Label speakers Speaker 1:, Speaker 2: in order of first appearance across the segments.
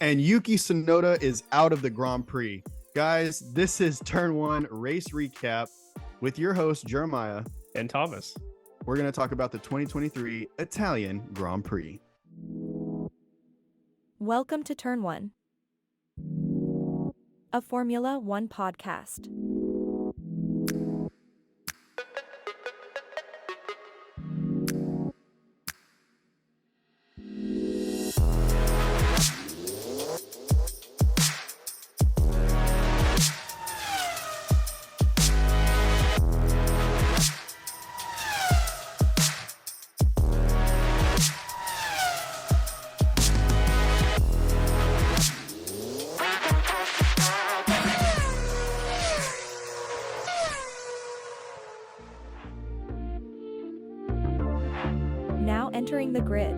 Speaker 1: And Yuki Tsunoda is out of the Grand Prix. Guys, this is Turn 1 Race Recap with your host, Jeremiah.
Speaker 2: And Thomas.
Speaker 1: We're going to talk about the 2023 Italian Grand Prix.
Speaker 3: Welcome to Turn 1, a Formula One podcast. Now entering the grid.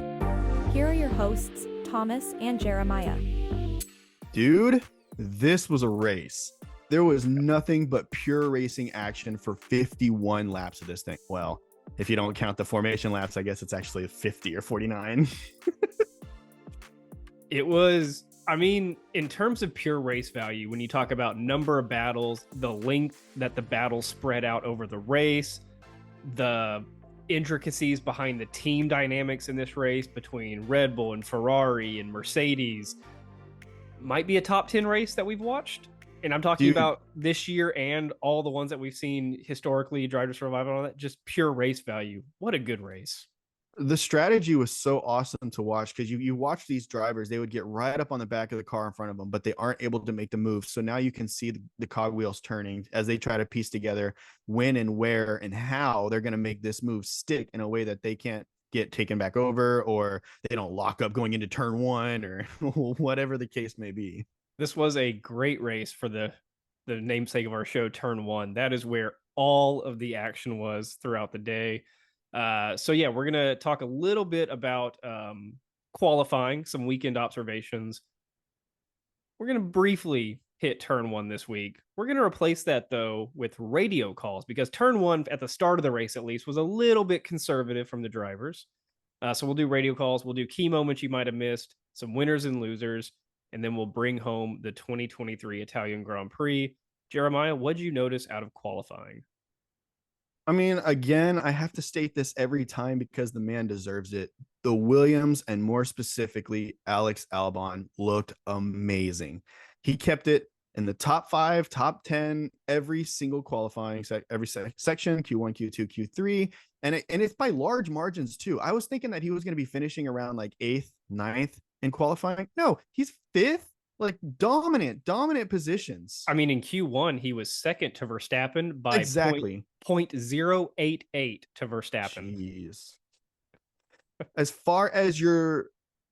Speaker 3: Here are your hosts, Thomas and Jeremiah.
Speaker 1: Dude, this was a race. There was nothing but pure racing action for 51 laps of this thing. Well, if you don't count the formation laps, I guess it's actually 50 or 49.
Speaker 2: It was, in terms of pure race value, when you talk about number of battles, the length that the battles spread out over the race, the intricacies behind the team dynamics in this race between Red Bull and Ferrari and Mercedes, might be a top 10 race that we've watched. And I'm talking about this year and all the ones that we've seen historically, Drive to Survive and all that, just pure race value. What a good race.
Speaker 1: The strategy was so awesome to watch because you watch these drivers, they would get right up on the back of the car in front of them, but they aren't able to make the move. So now you can see the cogwheels turning as they try to piece together when and where and how they're going to make this move stick in a way that they can't get taken back over, or they don't lock up going into turn one, or whatever the case may be.
Speaker 2: This was a great race for the namesake of our show, Turn 1. That is where all of the action was throughout the day. We're going to talk a little bit about qualifying, some weekend observations. We're going to briefly hit Turn 1 this week. We're going to replace that, though, with radio calls, because Turn 1, at the start of the race at least, was a little bit conservative from the drivers. So we'll do radio calls. We'll do key moments you might have missed, some winners and losers, and then we'll bring home the 2023 Italian Grand Prix. Jeremiah, what did you notice out of qualifying?
Speaker 1: Again, I have to state this every time because the man deserves it. The Williams, and more specifically, Alex Albon, looked amazing. He kept it in the top 5, top 10, every single qualifying, every section, Q1, Q2, Q3. And it's by large margins too. I was thinking that he was going to be finishing around like 8th, 9th in qualifying. No, he's 5th. Like dominant positions.
Speaker 2: In Q1, he was second to Verstappen by
Speaker 1: exactly
Speaker 2: 0.088 to Verstappen.
Speaker 1: Jeez. As far as your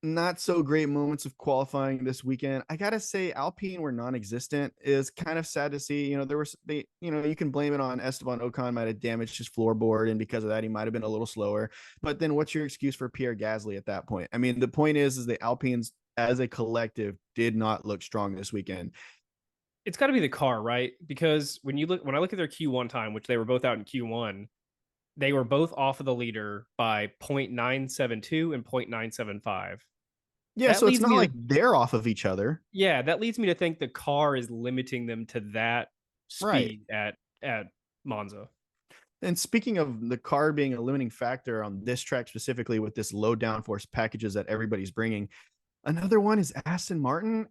Speaker 1: not so great moments of qualifying this weekend, I gotta say Alpine were non-existent. Is kind of sad to see. You can blame it on Esteban Ocon might have damaged his floorboard, and because of that, he might have been a little slower. But then, what's your excuse for Pierre Gasly at that point? The point is the Alpines as a collective did not look strong this weekend.
Speaker 2: It's got to be the car, right? Because when I look at their Q1 time, which they were both out in Q1, they were both off of the leader by 0.972 and 0.975.
Speaker 1: Yeah, so it's not like they're off of each other.
Speaker 2: Yeah, that leads me to think the car is limiting them to that speed at Monza.
Speaker 1: And speaking of the car being a limiting factor on this track specifically with this low downforce packages that everybody's bringing, another one is Aston Martin.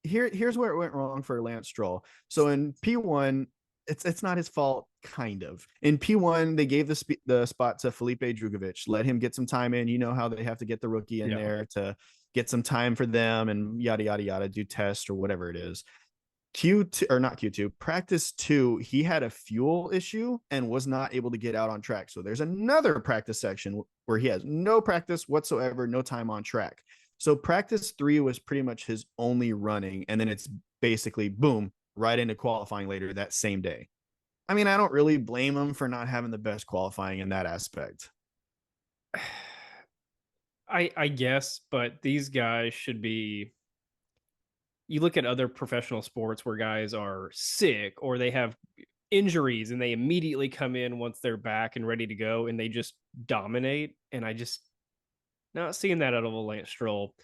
Speaker 1: Here's where it went wrong for Lance Stroll. So in P1, it's not his fault, kind of. In P1, they gave the spot to Felipe Drugovich, let him get some time in. You know how they have to get the rookie in there to get some time for them and yada, yada, yada, do tests or whatever it is. Practice 2, he had a fuel issue and was not able to get out on track. So there's another practice section where he has no practice whatsoever, no time on track. So practice 3 was pretty much his only running. And then it's basically boom, right into qualifying later that same day. I don't really blame him for not having the best qualifying in that aspect.
Speaker 2: I guess, but these guys should be, you look at other professional sports where guys are sick or they have injuries and they immediately come in once they're back and ready to go and they just dominate. And I just not seeing that out of a Lance Stroll.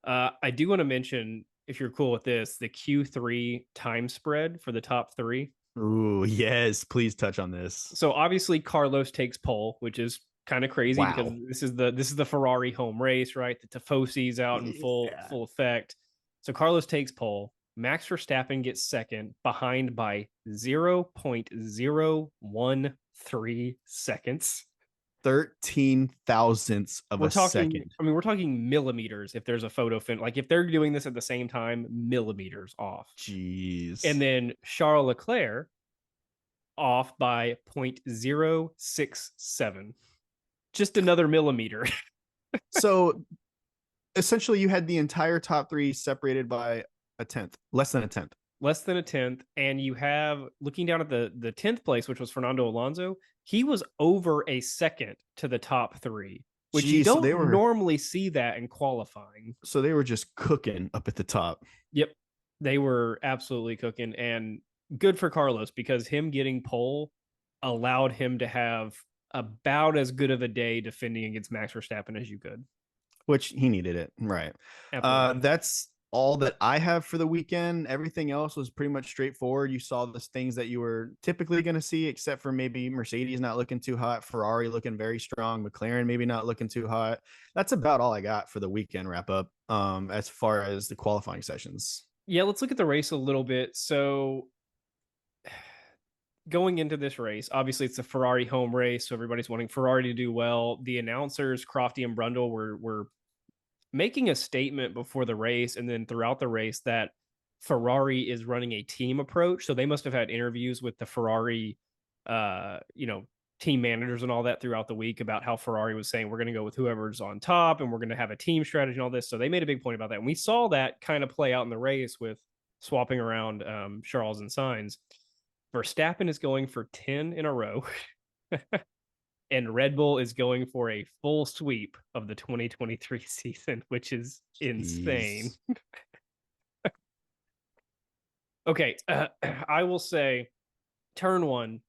Speaker 2: I do want to mention, if you're cool with this, the Q3 time spread for the top three.
Speaker 1: Ooh, yes. Please touch on this.
Speaker 2: So obviously Carlos takes pole, which is kind of crazy because
Speaker 1: Wow.
Speaker 2: this is the Ferrari home race, right? The Tifosi's out in full effect. So Carlos takes pole. Max Verstappen gets second, behind by 0.013 seconds.
Speaker 1: 13 thousandths of
Speaker 2: We're
Speaker 1: a
Speaker 2: talking,
Speaker 1: second.
Speaker 2: I mean, we're talking millimeters if there's a photo fin. Like if they're doing this at the same time, millimeters off.
Speaker 1: Jeez.
Speaker 2: And then Charles Leclerc off by 0.067. Just another millimeter.
Speaker 1: So essentially, you had the entire top three separated by a tenth, less than a tenth.
Speaker 2: Less than a tenth. And you have, looking down at the 10th place, which was Fernando Alonso, he was over a second to the top three, which you don't normally see that in qualifying.
Speaker 1: So they were just cooking up at the top.
Speaker 2: Yep. They were absolutely cooking. And good for Carlos, because him getting pole allowed him to have about as good of a day defending against Max Verstappen as you could.
Speaker 1: Which he needed it. Right. That's all that I have for the weekend. Everything else was pretty much straightforward. You saw the things that you were typically going to see, except for maybe Mercedes not looking too hot, Ferrari looking very strong, McLaren maybe not looking too hot. That's about all I got for the weekend wrap up as far as the qualifying sessions.
Speaker 2: Yeah, let's look at the race a little bit. So going into this race, obviously it's a Ferrari home race, so everybody's wanting Ferrari to do well. The announcers, Crofty and Brundle, were making a statement before the race and then throughout the race that Ferrari is running a team approach. So they must have had interviews with the Ferrari, team managers and all that throughout the week about how Ferrari was saying, we're going to go with whoever's on top and we're going to have a team strategy and all this. So they made a big point about that. And we saw that kind of play out in the race with swapping around Charles and Sainz. Verstappen is going for 10 in a row. And Red Bull is going for a full sweep of the 2023 season, which is insane. Okay, I will say turn one,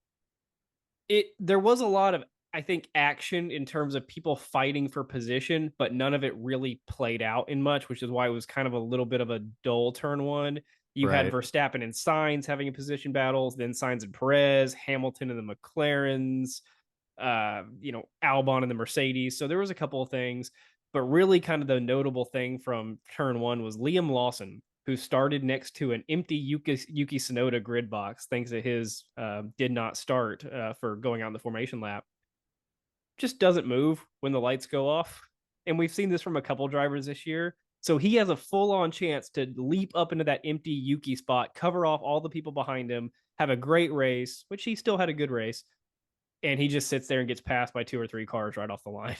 Speaker 2: there was a lot of, I think, action in terms of people fighting for position, but none of it really played out in much, which is why it was kind of a little bit of a dull turn one. You had Verstappen and Sainz having a position battles, then Sainz and Perez, Hamilton and the McLarens, Albon and the Mercedes. So there was a couple of things, but really kind of the notable thing from turn one was Liam Lawson, who started next to an empty Yuki Tsunoda grid box, thanks to his did not start for going out in the formation lap. Just doesn't move when the lights go off. And we've seen this from a couple drivers this year. So he has a full-on chance to leap up into that empty Yuki spot, cover off all the people behind him, have a great race, which he still had a good race. And he just sits there and gets passed by 2 or 3 cars right off the line.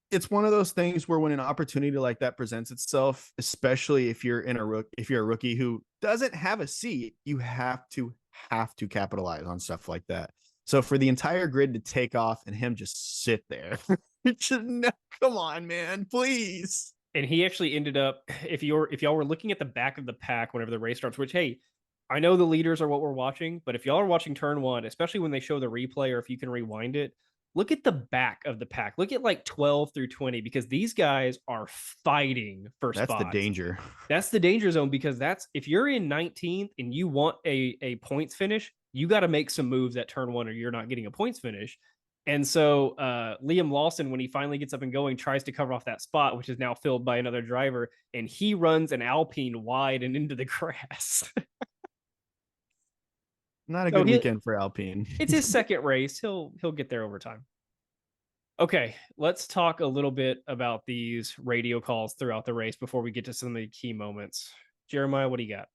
Speaker 1: It's one of those things where when an opportunity like that presents itself, especially if you're a rookie who doesn't have a seat, you have to capitalize on stuff like that. So for the entire grid to take off and him just sit there, come on, man, please.
Speaker 2: And he actually ended up, if y'all were looking at the back of the pack whenever the race starts, which, hey, I know the leaders are what we're watching, but if y'all are watching turn one, especially when they show the replay or if you can rewind it, look at the back of the pack. Look at like 12 through 20, because these guys are fighting for spots.
Speaker 1: That's the danger.
Speaker 2: That's the danger zone, because if you're in 19th and you want a points finish, you got to make some moves at turn one or you're not getting a points finish. And so Liam Lawson, when he finally gets up and going, tries to cover off that spot, which is now filled by another driver, and he runs an Alpine wide and into the grass.
Speaker 1: Not a good weekend for Alpine.
Speaker 2: It's his second race. He'll get there over time. Okay, let's talk a little bit about these radio calls throughout the race before we get to some of the key moments. Jeremiah, what do you got?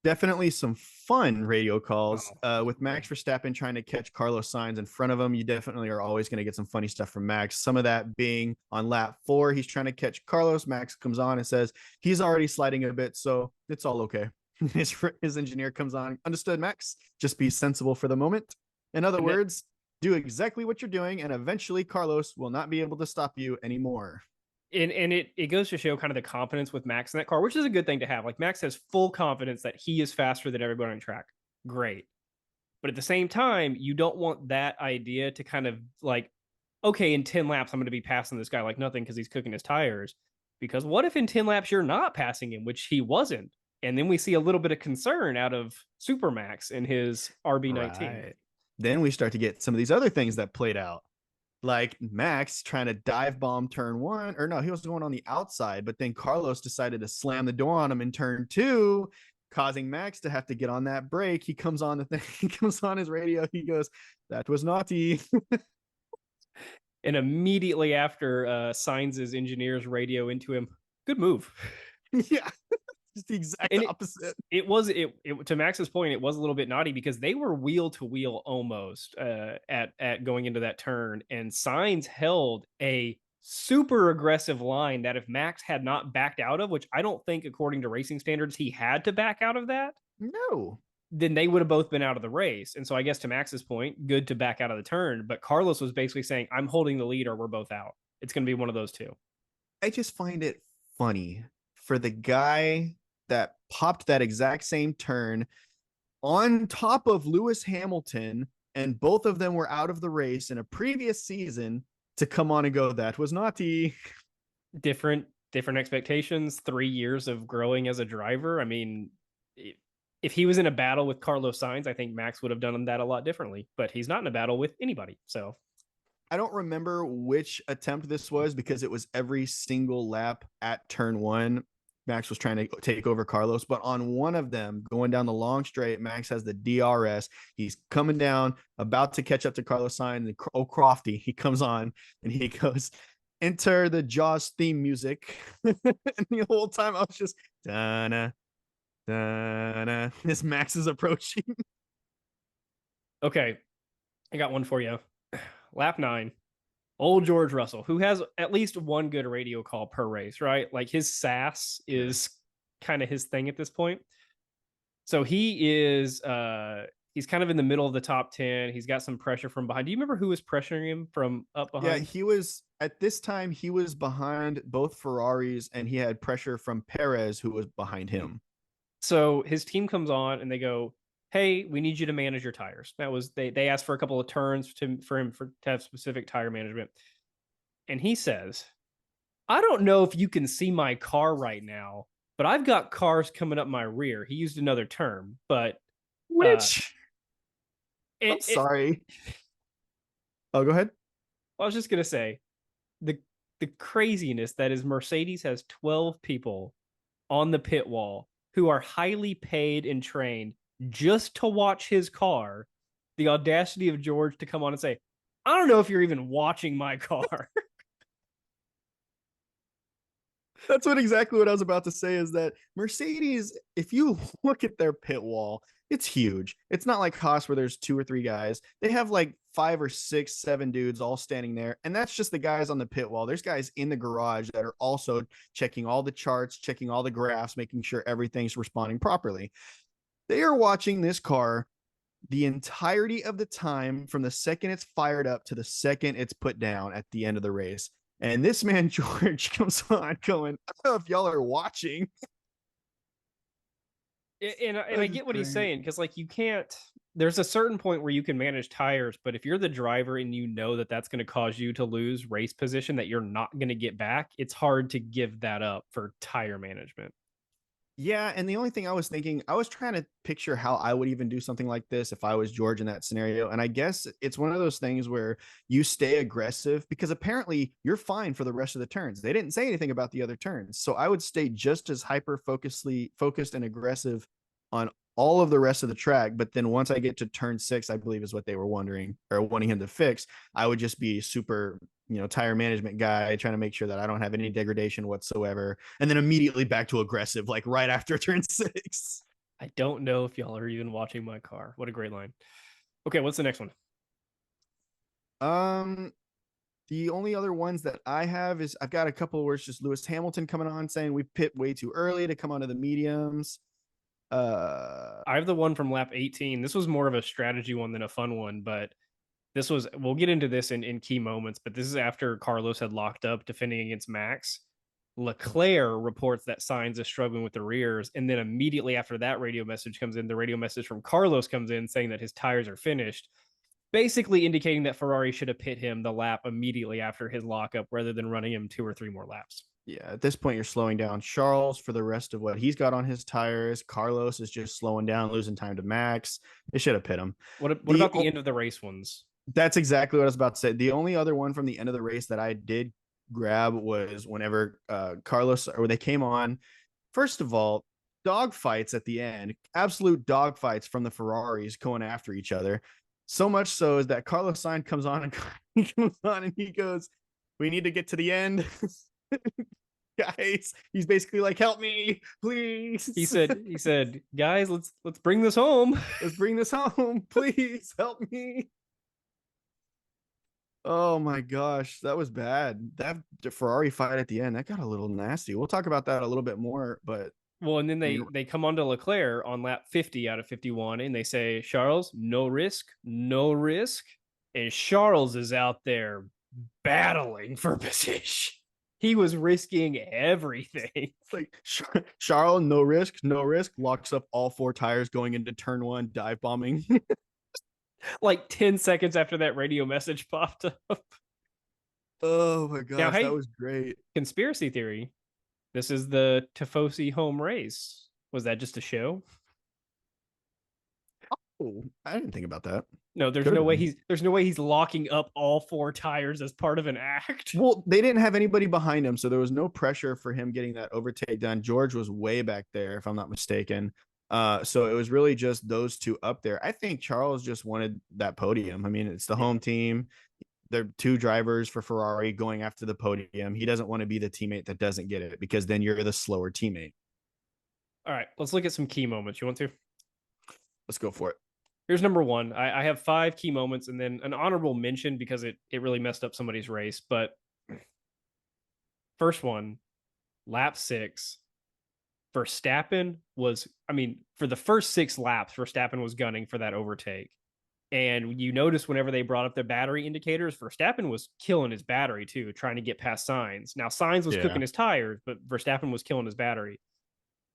Speaker 1: Definitely some fun radio calls with Max Verstappen trying to catch Carlos Sainz in front of him. You definitely are always going to get some funny stuff from Max. Some of that being on lap 4, he's trying to catch Carlos. Max comes on and says he's already sliding a bit, so it's all okay. His engineer comes on. Understood, Max. Just be sensible for the moment. In other words, do exactly what you're doing, and eventually Carlos will not be able to stop you anymore.
Speaker 2: And it goes to show kind of the confidence with Max in that car, which is a good thing to have. Like, Max has full confidence that he is faster than everybody on track. Great. But at the same time, you don't want that idea to kind of like, okay, in 10 laps, I'm going to be passing this guy like nothing because he's cooking his tires. because what if in 10 laps you're not passing him, which he wasn't? And then we see a little bit of concern out of Supermax in his RB19.
Speaker 1: Right. Then we start to get some of these other things that played out. Like Max trying to dive bomb turn one, or no, he was going on the outside, but then Carlos decided to slam the door on him in turn two, causing Max to have to get on that brake. He comes on the thing, he comes on his radio, he goes, "That was naughty."
Speaker 2: And immediately after, Sainz's engineers radio into him, "Good move."
Speaker 1: Yeah. Just the exact opposite.
Speaker 2: It was to Max's point, it was a little bit naughty because they were wheel to wheel almost at going into that turn, and Sainz held a super aggressive line that if Max had not backed out of, which I don't think according to racing standards he had to back out of that,
Speaker 1: no,
Speaker 2: then they would have both been out of the race. And so I guess to Max's point, good to back out of the turn, but Carlos was basically saying, "I'm holding the lead or we're both out." It's going to be one of those two.
Speaker 1: I just find it funny for the guy that popped that exact same turn on top of Lewis Hamilton, and both of them were out of the race in a previous season, to come on and go, "That was naughty."
Speaker 2: Different expectations, 3 years of growing as a driver. I mean, if he was in a battle with Carlos Sainz, I think Max would have done that a lot differently, but he's not in a battle with anybody. So
Speaker 1: I don't remember which attempt this was because it was every single lap at turn one. Max was trying to take over Carlos, but on one of them going down the long straight, Max has the DRS. He's coming down, about to catch up to Carlos Sainz, and Crofty, he comes on and he goes, "Enter the Jaws theme music." And the whole time I was just, da-na, da-na. This Max is approaching.
Speaker 2: Okay, I got one for you. Lap 9. Old George Russell, who has at least one good radio call per race, right? Like his sass is kind of his thing at this point. So he is, he's kind of in the middle of the top 10. He's got some pressure from behind. Do you remember who was pressuring him from up behind?
Speaker 1: Yeah, he was, at this time, he was behind both Ferraris and he had pressure from Perez, who was behind him.
Speaker 2: So his team comes on and they go, "Hey, we need you to manage your tires." That was, they asked for a couple of turns for him to have specific tire management. And he says, "I don't know if you can see my car right now, but I've got cars coming up my rear." He used another term, but
Speaker 1: which I'm sorry. Oh, go ahead.
Speaker 2: I was just gonna say the craziness that is Mercedes has 12 people on the pit wall who are highly paid and trained just to watch his car. The audacity of George to come on and say, "I don't know if you're even watching my car."
Speaker 1: That's exactly what I was about to say, is that Mercedes, if you look at their pit wall, it's huge. It's not like Haas where there's 2 or 3 guys. They have like 5 or 6, 7 dudes all standing there. And that's just the guys on the pit wall. There's guys in the garage that are also checking all the charts, checking all the graphs, making sure everything's responding properly. They are watching this car the entirety of the time, from the second it's fired up to the second it's put down at the end of the race. And this man, George, comes on going, "I don't know if y'all are watching."
Speaker 2: And I get what he's saying, because like you can't, there's a certain point where you can manage tires, but if you're the driver and you know that that's going to cause you to lose race position that you're not going to get back, it's hard to give that up for tire management.
Speaker 1: Yeah, and the only thing I was thinking, I was trying to picture how I would even do something like this if I was George in that scenario. And I guess it's one of those things where you stay aggressive, because apparently you're fine for the rest of the turns. They didn't say anything about the other turns. So I would stay just as focused and aggressive on all of the rest of the track. But then once I get to turn 6, I believe is what they were wondering or wanting him to fix, I would just be super, tire management guy, trying to make sure that I don't have any degradation whatsoever. And then immediately back to aggressive, like right after turn 6.
Speaker 2: I don't know if y'all are even watching my car. What a great line. Okay, what's the next one?
Speaker 1: The only other ones that I have is I've got a couple where it's just Lewis Hamilton coming on saying we pit way too early to come onto the mediums.
Speaker 2: I have the one from lap 18. This was more of a strategy one than a fun one, but this was, we'll get into this in key moments, but this is after Carlos had locked up defending against Max. Leclerc reports that Sainz is struggling with the rears, and then immediately after that radio message comes in, the radio message from Carlos comes in saying that his tires are finished, basically indicating that Ferrari should have pit him the lap immediately after his lockup rather than running him 2 or 3 more laps.
Speaker 1: Yeah, at this point, you're slowing down Charles for the rest of what he's got on his tires. Carlos is just slowing down, losing time to Max. They should have pit him.
Speaker 2: What about the end of the race ones?
Speaker 1: That's exactly what I was about to say. The only other one from the end of the race that I did grab was whenever Carlos, or they came on. First of all, dog fights at the end, absolute dog fights from the Ferraris going after each other. So much so is that Carlos Sainz comes on and he goes, "We need to get to the end." Guys, he's basically like, "Help me, please."
Speaker 2: He said, "Guys, let's bring this home.
Speaker 1: Let's bring this home. Please help me." Oh my gosh, that was bad. That Ferrari fight at the end, that got a little nasty. We'll talk about that a little bit more, but
Speaker 2: Well, and then they come on to Leclerc on lap 50 out of 51, and they say, "Charles, no risk, no risk." And Charles is out there battling for position. He was risking everything.
Speaker 1: It's like Charles, no risk, locks up all four tires going into turn one, dive bombing.
Speaker 2: Like 10 seconds after that radio message popped up.
Speaker 1: Oh my gosh,
Speaker 2: Now, hey,
Speaker 1: that was great.
Speaker 2: Conspiracy theory. This is the Tifosi home race. Was that just a show?
Speaker 1: Oh, I didn't think about that.
Speaker 2: No, there's no way he's locking up all four tires as part of an act.
Speaker 1: Well, they didn't have anybody behind him, so there was no pressure for him getting that overtake done. George was way back there, if I'm not mistaken. So it was really just those two up there. I think Charles just wanted that podium. I mean, it's the home team. They're two drivers for Ferrari going after the podium. He doesn't want to be the teammate that doesn't get it, because then you're the slower teammate.
Speaker 2: All right, let's look at some key moments. You want to?
Speaker 1: Let's go for it.
Speaker 2: Here's number one. I have 5 key moments and then an honorable mention because it really messed up somebody's race. But first one, lap 6. Verstappen was, for the first 6 laps, Verstappen was gunning for that overtake. And you notice whenever they brought up the battery indicators, Verstappen was killing his battery too, trying to get past Sainz. Now, Sainz was cooking his tires, but Verstappen was killing his battery.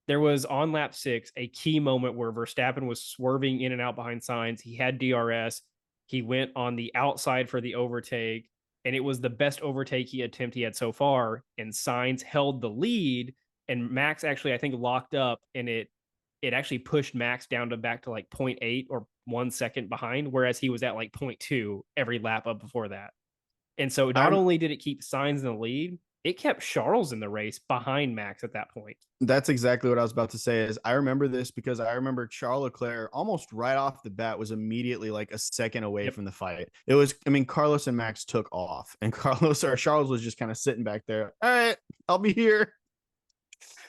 Speaker 2: There was, on lap 6, a key moment where Verstappen was swerving in and out behind Sainz. He had DRS. He went on the outside for the overtake, and it was the best overtake attempt he had so far. And Sainz held the lead, and Max actually, I think, locked up, and it actually pushed Max down to back to like 0.8 or 1 second behind, whereas he was at like 0.2 every lap up before that. And so not only did it keep Sainz in the lead, it kept Charles in the race behind Max at that point.
Speaker 1: That's exactly what I was about to say. Is I remember this because I remember Charles Leclerc almost right off the bat was immediately like a second away from the fight. It was, Carlos and Max took off, and Charles was just kind of sitting back there. All right, I'll be here.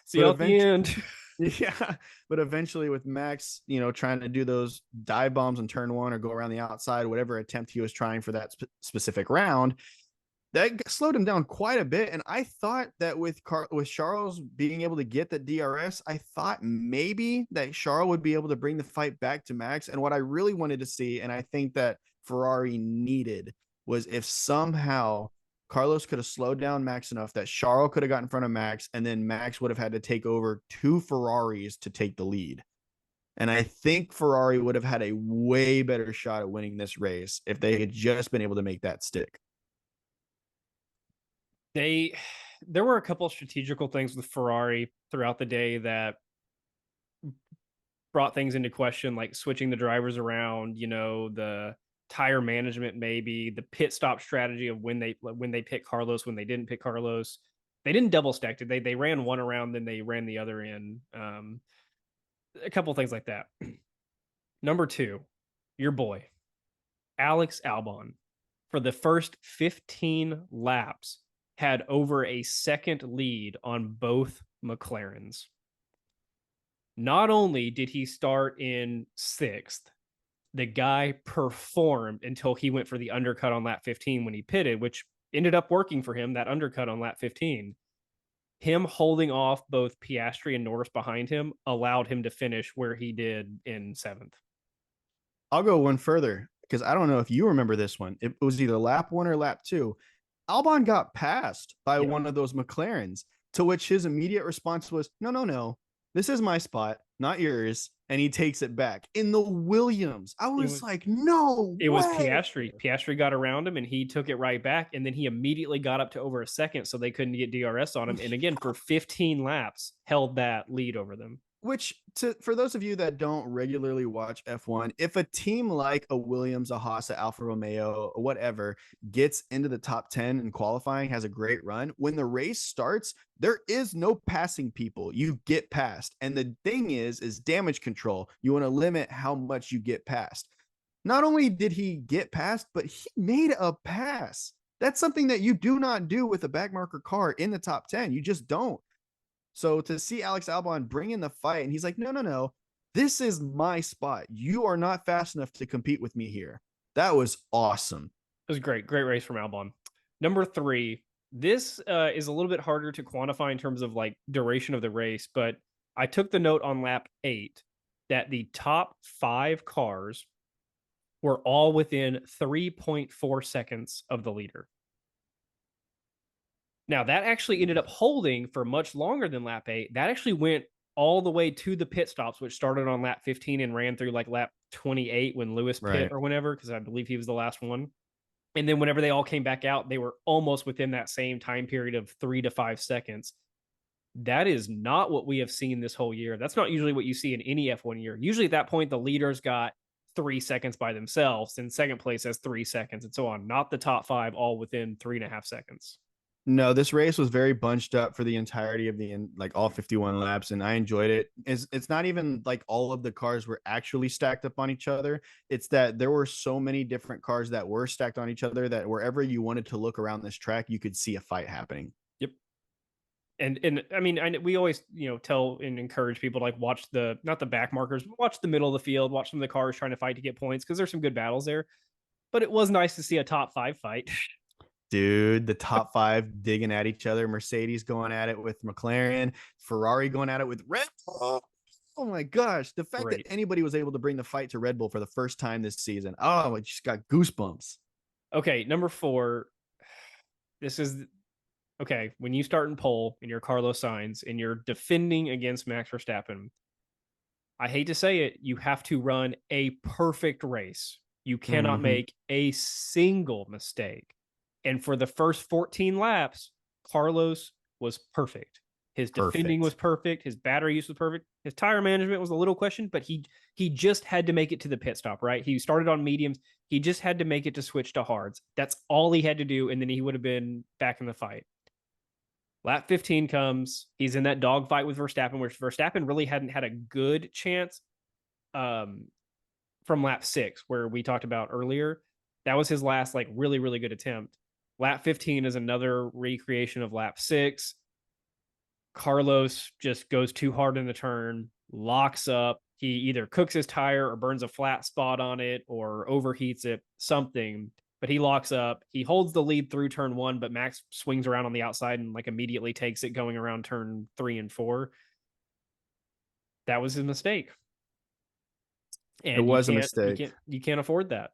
Speaker 2: See you at the end.
Speaker 1: Yeah, but eventually with Max, trying to do those dive bombs in turn 1 or go around the outside, whatever attempt he was trying for that specific round, that slowed him down quite a bit. And I thought that with Charles being able to get the DRS, I thought maybe that Charles would be able to bring the fight back to Max. And what I really wanted to see, and I think that Ferrari needed, was if somehow Carlos could have slowed down Max enough that Charles could have got in front of Max, and then Max would have had to take over 2 Ferraris to take the lead. And I think Ferrari would have had a way better shot at winning this race if they had just been able to make that stick.
Speaker 2: There were a couple of strategical things with Ferrari throughout the day that brought things into question, like switching the drivers around, the tire management, maybe the pit stop strategy of when they pick Carlos, when they didn't pick Carlos. They didn't double stack it. They ran one around, then they ran the other in. A couple things like that. Number 2, your boy, Alex Albon, for the first 15 laps, had over a second lead on both McLarens. Not only did he start in 6th, the guy performed until he went for the undercut on lap 15 when he pitted, which ended up working for him, that undercut on lap 15. Him holding off both Piastri and Norris behind him allowed him to finish where he did in 7th.
Speaker 1: I'll go one further, because I don't know if you remember this one. It was either lap 1 or lap 2. Albon got passed by one of those McLarens, to which his immediate response was, no, this is my spot, not yours. and he takes it back in the Williams. I was like, no
Speaker 2: It
Speaker 1: way.
Speaker 2: was Piastri. Piastri got around him and he took it right back. And then he immediately got up to over a second so they couldn't get DRS on him. And again, for 15 laps, held that lead over them.
Speaker 1: Which, for those of you that don't regularly watch F1, if a team like a Williams, a Haas, a Alfa Romeo, or whatever gets into the top 10 in qualifying, has a great run, when the race starts, there is no passing people. You get past. And the thing is damage control. You want to limit how much you get past. Not only did he get past, but he made a pass. That's something that you do not do with a backmarker car in the top 10. You just don't. So to see Alex Albon bring in the fight, and he's like, no, this is my spot. You are not fast enough to compete with me here. That was awesome.
Speaker 2: It was great. Great race from Albon. Number 3, this is a little bit harder to quantify in terms of like duration of the race, but I took the note on lap 8 that the top 5 cars were all within 3.4 seconds of the leader. Now, that actually ended up holding for much longer than lap 8. That actually went all the way to the pit stops, which started on lap 15 and ran through like lap 28 when Lewis pit or whenever, because I believe he was the last one. And then whenever they all came back out, they were almost within that same time period of 3 to 5 seconds. That is not what we have seen this whole year. That's not usually what you see in any F1 year. Usually at that point, the leaders got 3 seconds by themselves, and second place has 3 seconds and so on. Not the top 5 all within 3.5 seconds.
Speaker 1: No, this race was very bunched up for the entirety of like all 51 laps, and I enjoyed it. It's not even like all of the cars were actually stacked up on each other. It's that there were so many different cars that were stacked on each other that wherever you wanted to look around this track, you could see a fight happening.
Speaker 2: Yep. And I mean, we always, tell and encourage people to like watch not the back markers, but watch the middle of the field, watch some of the cars trying to fight to get points, because there's some good battles there. But it was nice to see a top 5 fight.
Speaker 1: Dude, the top 5 digging at each other. Mercedes going at it with McLaren, Ferrari going at it with Red Bull. Oh my gosh. The fact that anybody was able to bring the fight to Red Bull for the first time this season. Oh, I just got goosebumps.
Speaker 2: Okay, number 4. This is okay. When you start in pole and you're Carlos Sainz and you're defending against Max Verstappen, I hate to say it, you have to run a perfect race. You cannot make a single mistake. And for the first 14 laps, Carlos was perfect. His defending was perfect. His battery use was perfect. His tire management was a little questioned, but he just had to make it to the pit stop, right? He started on mediums. He just had to make it to switch to hards. That's all he had to do, and then he would have been back in the fight. Lap 15 comes. He's in that dogfight with Verstappen, which Verstappen really hadn't had a good chance from lap 6, where we talked about earlier. That was his last like really, really good attempt. Lap 15 is another recreation of lap 6. Carlos just goes too hard in the turn, locks up. He either cooks his tire or burns a flat spot on it or overheats it, something. But he locks up. He holds the lead through turn 1, but Max swings around on the outside and like immediately takes it going around turn 3 and 4. That was his mistake. And
Speaker 1: it was a mistake.
Speaker 2: You can't afford that.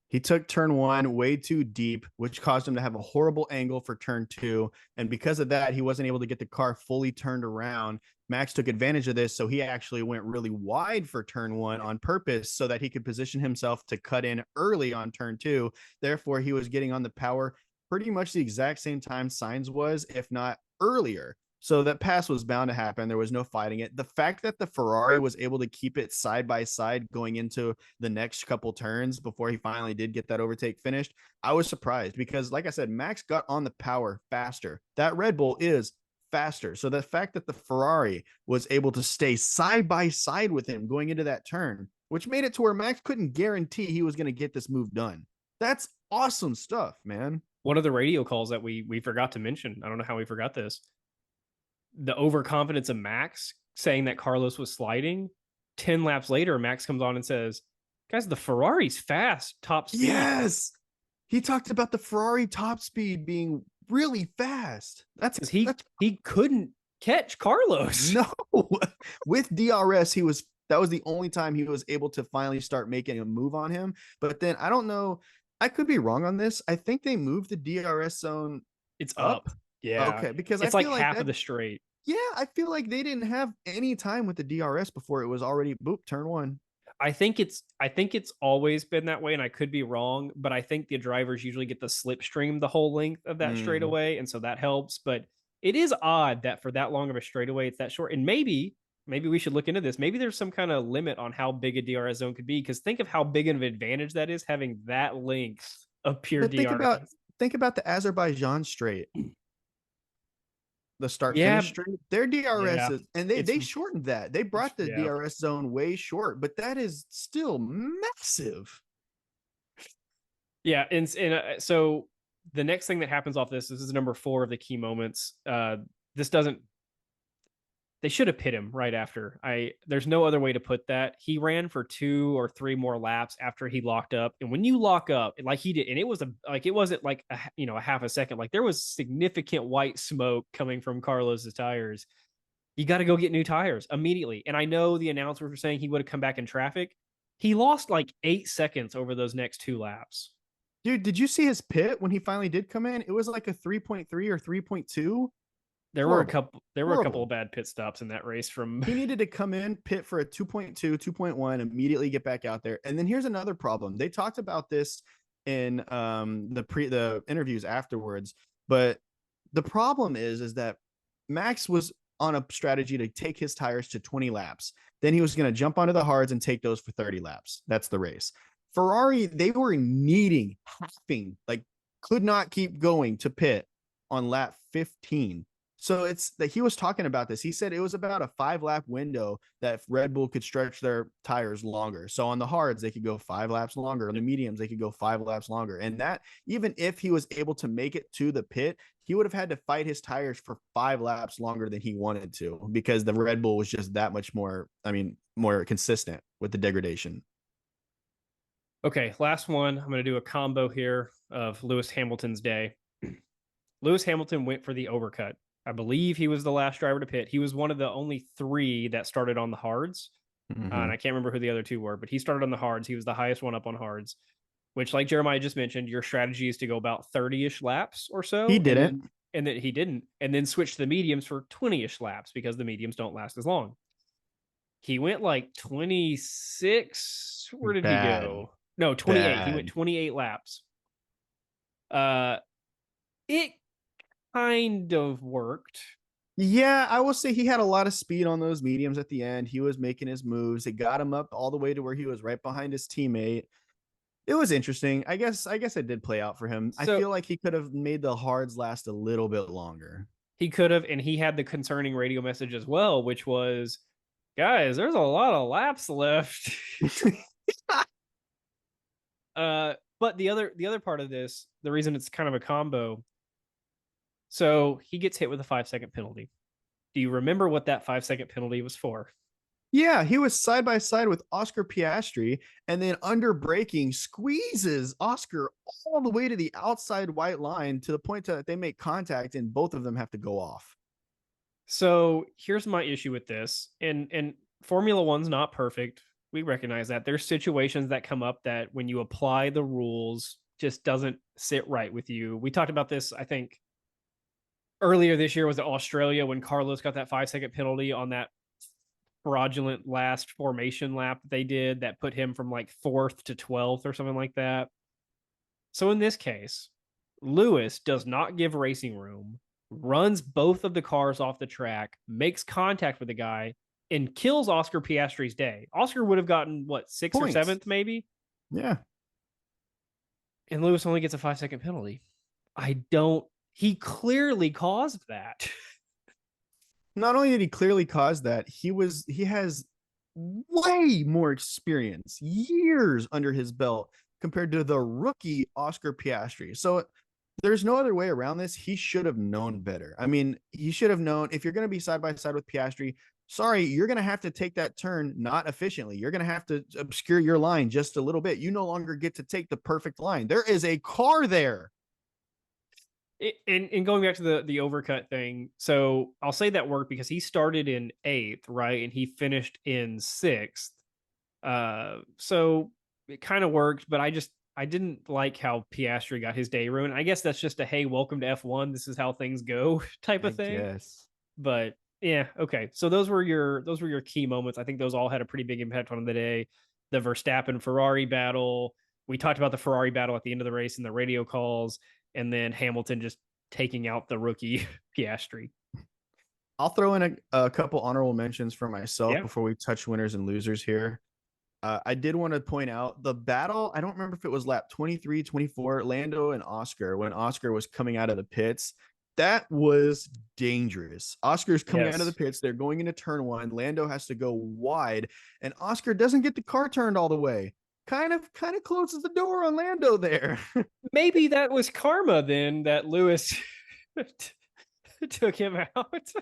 Speaker 1: He took turn 1 way too deep, which caused him to have a horrible angle for turn 2. And because of that, he wasn't able to get the car fully turned around. Max took advantage of this, so he actually went really wide for turn 1 on purpose so that he could position himself to cut in early on turn 2. Therefore, he was getting on the power pretty much the exact same time Sainz was, if not earlier. So that pass was bound to happen. There was no fighting it. The fact that the Ferrari was able to keep it side by side going into the next couple turns before he finally did get that overtake finished, I was surprised because, like I said, Max got on the power faster. That Red Bull is faster. So the fact that the Ferrari was able to stay side by side with him going into that turn, which made it to where Max couldn't guarantee he was going to get this move done. That's awesome stuff, man.
Speaker 2: One of the radio calls that we forgot to mention, I don't know how we forgot this, the overconfidence of Max saying that Carlos was sliding. 10 laps later, Max comes on and says, guys, the Ferrari's fast, top speed.
Speaker 1: Yes. He talked about the Ferrari top speed being really fast. That's because
Speaker 2: he couldn't catch Carlos.
Speaker 1: No. With DRS, that was the only time he was able to finally start making a move on him. But then I don't know. I could be wrong on this. I think they moved the DRS zone.
Speaker 2: It's up. Yeah.
Speaker 1: Okay. Because
Speaker 2: it's
Speaker 1: I
Speaker 2: like
Speaker 1: feel
Speaker 2: half of the straight.
Speaker 1: Yeah, I feel like they didn't have any time with the DRS before it was already boop turn one.
Speaker 2: I think it's always been that way, and I could be wrong, but I think the drivers usually get the slipstream the whole length of that straightaway, and so that helps. But it is odd that for that long of a straightaway, it's that short. And maybe we should look into this. Maybe there's some kind of limit on how big a DRS zone could be, because think of how big of an advantage that is having that length of pure
Speaker 1: But
Speaker 2: DRS.
Speaker 1: think about the Azerbaijan straight. The start
Speaker 2: Yeah,
Speaker 1: finish straight, their DRS
Speaker 2: yeah,
Speaker 1: is, and they shortened that. They brought the
Speaker 2: yeah.
Speaker 1: DRS zone way short, but that is still massive.
Speaker 2: Yeah, and so the next thing that happens off this is number 4 of the key moments. This doesn't. They should have pit him right after. There's no other way to put that. He ran for 2 or 3 more laps after he locked up, and when you lock up like he did, and it wasn't like a half a second. Like there was significant white smoke coming from Carlos's tires. You got to go get new tires immediately. And I know the announcers were saying he would have come back in traffic. He lost like 8 seconds over those next 2 laps.
Speaker 1: Dude, did you see his pit when he finally did come in? It was like a 3.3 or 3.2.
Speaker 2: There were a couple of bad pit stops in that race from
Speaker 1: He needed to come in, pit for a 2.2, 2.1, immediately get back out there. And then here's another problem. They talked about this in the interviews afterwards, but the problem is that Max was on a strategy to take his tires to 20 laps. Then he was going to jump onto the hards and take those for 30 laps. That's the race. Ferrari, they were having, like, could not keep going to pit on lap 15. So it's that he was talking about this. He said it was about a 5-lap window that Red Bull could stretch their tires longer. So on the hards, they could go 5 laps longer. On the mediums, they could go 5 laps longer. And that, even if he was able to make it to the pit, he would have had to fight his tires for 5 laps longer than he wanted to, because the Red Bull was just that much more, more consistent with the degradation.
Speaker 2: Okay, last one. I'm going to do a combo here of Lewis Hamilton's day. Lewis Hamilton went for the overcut. I believe he was the last driver to pit. He was one of the only 3 that started on the hards. And I can't remember who the other 2 were, but he started on the hards. He was the highest one up on hards, which, like Jeremiah just mentioned, your strategy is to go about 30-ish laps or so.
Speaker 1: He didn't.
Speaker 2: And then he didn't. And then switch to the mediums for 20-ish laps, because the mediums don't last as long. He went like 26. Where did he go? No, 28. Bad. He went 28 laps. It kind of worked.
Speaker 1: Yeah, I will say he had a lot of speed on those mediums at the end. He was making his moves. It got him up all the way to where he was right behind his teammate. It was interesting. I guess it did play out for him. So, I feel like he could have made the hards last a little bit longer.
Speaker 2: He could have, and he had the concerning radio message as well, which was, guys, there's a lot of laps left. But the other part of this, the reason it's kind of a combo, so he gets hit with a 5-second penalty. Do you remember what that 5-second penalty was for?
Speaker 1: Yeah, he was side by side with Oscar Piastri, and then under braking squeezes Oscar all the way to the outside white line, to the point that they make contact and both of them have to go off.
Speaker 2: So here's my issue with this. And Formula One's not perfect. We recognize that. There's situations that come up that when you apply the rules just doesn't sit right with you. We talked about this, I think, earlier this year. Was it Australia, when Carlos got that 5-second penalty on that fraudulent last formation lap that they did that put him from like 4th to 12th or something like that. So in this case, Lewis does not give racing room, runs both of the cars off the track, makes contact with the guy, and kills Oscar Piastri's day. Oscar would have gotten, what, 6th or 7th maybe?
Speaker 1: Yeah.
Speaker 2: And Lewis only gets a 5-second penalty. He clearly caused that.
Speaker 1: Not only did he clearly cause that, he has way more experience, years under his belt, compared to the rookie Oscar Piastri. So there's no other way around this. He should have known better. I mean, he should have known, if you're going to be side by side with Piastri, sorry, you're going to have to take that turn not efficiently. You're going to have to obscure your line just a little bit. You no longer get to take the perfect line. There is a car there.
Speaker 2: And going back to the overcut thing, so I'll say that worked because he started in 8th, right? And he finished in 6th. So it kind of worked, but I didn't like how Piastri got his day ruined. I guess that's just a, hey, welcome to F1. This is how things go type of thing.
Speaker 1: Yes.
Speaker 2: But Yeah. Okay. So those were your key moments. I think those all had a pretty big impact on the day. The Verstappen Ferrari battle. We talked about the Ferrari battle at the end of the race and the radio calls, and then Hamilton just taking out the rookie Piastri.
Speaker 1: I'll throw in a couple honorable mentions for myself
Speaker 2: Yeah.
Speaker 1: before we touch winners and losers here. I did want to point out the battle. I don't remember if it was lap 23, 24, Lando and Oscar, when Oscar was coming out of the pits. That was dangerous. Oscar's coming out of the pits. They're going into turn one. Lando has to go wide, and Oscar doesn't get the car turned all the way. Kind of closes the door on Lando there.
Speaker 2: Maybe that was karma then that Lewis took him out.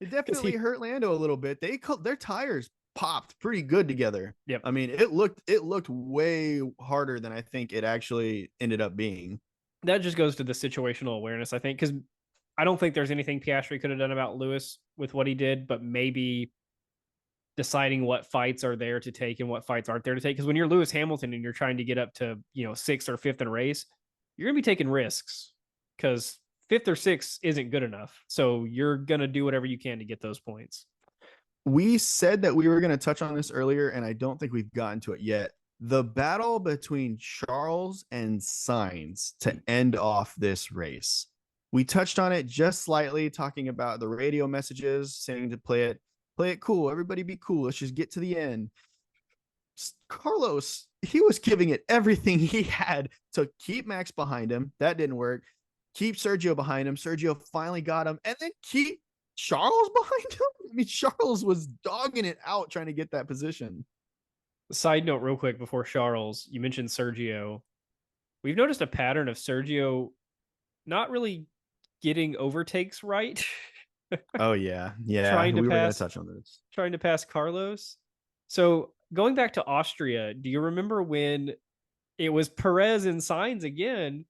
Speaker 1: It definitely hurt Lando a little bit. Their tires popped pretty good together.
Speaker 2: Yep.
Speaker 1: I mean, it looked way harder than I think it actually ended up being.
Speaker 2: That just goes to the situational awareness, I think, because I don't think there's anything Piastri could have done about Lewis with what he did, but maybe deciding what fights are there to take and what fights aren't there to take. Because when you're Lewis Hamilton and you're trying to get up to, sixth or fifth in a race, you're going to be taking risks because fifth or sixth isn't good enough. So you're going to do whatever you can to get those points.
Speaker 1: We said that we were going to touch on this earlier, and I don't think we've gotten to it yet. The battle between Charles and Sainz to end off this race. We touched on it just slightly, talking about the radio messages saying to play it cool. Everybody be cool. Let's just get to the end. Carlos, he was giving it everything he had to keep Max behind him. That didn't work. Keep Sergio behind him. Sergio finally got him. And then keep Charles behind him. I mean, Charles was dogging it out trying to get that position.
Speaker 2: Side note real quick before Charles, you mentioned Sergio. We've noticed a pattern of Sergio not really getting overtakes right.
Speaker 1: Oh yeah.
Speaker 2: Trying to
Speaker 1: we were going
Speaker 2: pass,
Speaker 1: to touch on this.
Speaker 2: Trying to pass Carlos. So going back to Austria, do you remember when it was Perez and Sainz again,